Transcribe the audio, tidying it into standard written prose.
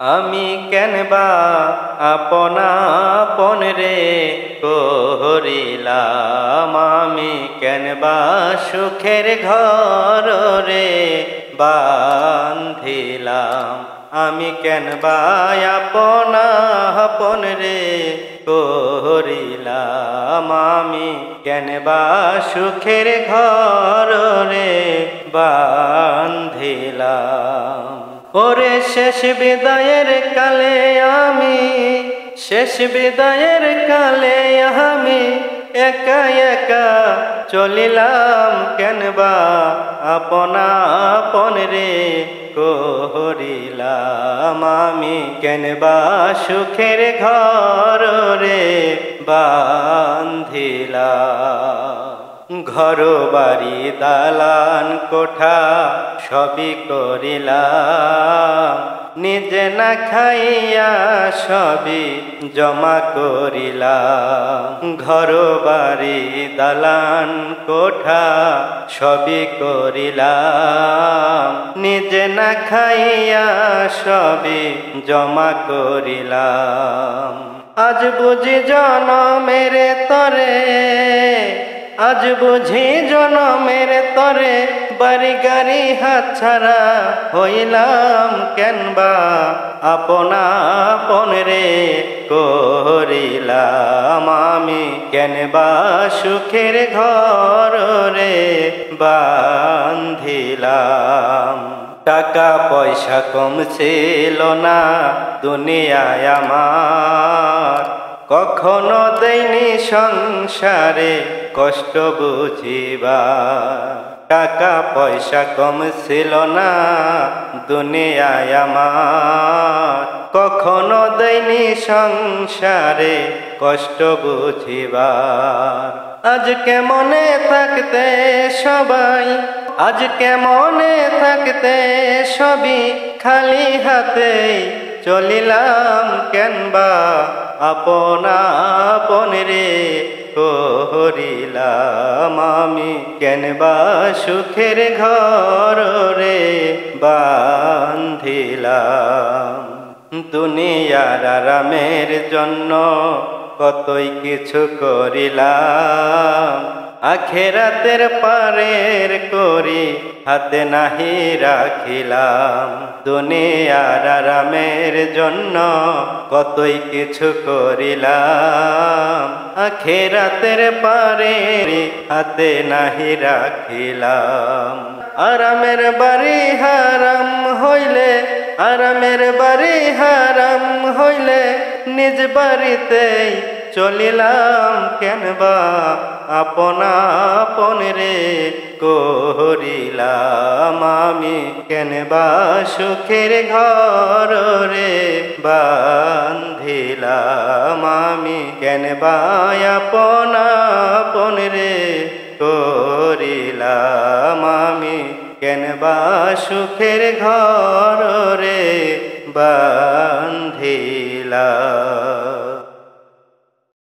আমি কেনবা আপনা আপন রে করিলাম, আমি কেনবা সুখের ঘর রে বান্ধিলাম। আমি কেনবা আপনা আপন রে করিলাম, আমি কেনবা সুখের ঘর রে বান্ধিলাম। ওরে শেষ বিদায়ের কালে আমি, শেষ বিদায়ের কালে আমি একা একা চলিলাম কেনবা আপনা আপন রে করিলাম। আমি কেনবা সুখের ঘর রে বান্ধিলাম। ঘর বাড়ি দালান কোঠা সবই করিলাম, নিজে না খাইয়া সবই জমা করিলাম। ঘর বাড়ি দালান কোঠা সবই করিলাম, নিজে না খাইয়া সবই জমা করিলাম। আজ বুঝি জনমের তরে, আজ বুঝি জনমের তরে বাড়ি গাড়ি হাতছাড়া হইলাম কেনবা আপনা আপন রে করিলাম। আমি কেনবা সুখের ঘর রে বান্ধিলাম। টাকা পয়সা কম ছিল না দুনিয়ায় আমার, কখনো দেয়নি সংসারে কষ্ট বুঝিবা। টাকা পয়সা কম ছিল না দুনিয়ায় আমার, কখনো দেয়নি সংসারে কষ্ট বুঝিবার। আজকে মনে থাকতে সবাই, আজকে মনে থাকতে সবই খালি হাতে চলিলাম কেনবা আপনা আপন রে করিলাম। আমি কেনবা সুখের ঘর রে বান্ধিলাম। দুনিয়ার আরামের জন্য কতই কিছু করিলাম, আখেরাতের পারের করি হাতে নাহি রাখিলাম। দুনিয়ার আরামের জন্য কতই কিছু করিলাম, আখেরাতের পারের হাতে নাহি রাখিলাম। আরামের বাড়ি হারাম হইলে, আরামের বাড়ি হারাম হইলে নিজ বাড়িতেই চলিলাম কেনবা আপনা আপন রে করিলাম। আমি কেনবা সুখের ঘর রে বান্ধিলাম। আমি কেনবা আপনা আপন রে করিলাম। আমি কেনবা সুখের ঘর রে বান্ধিলাম।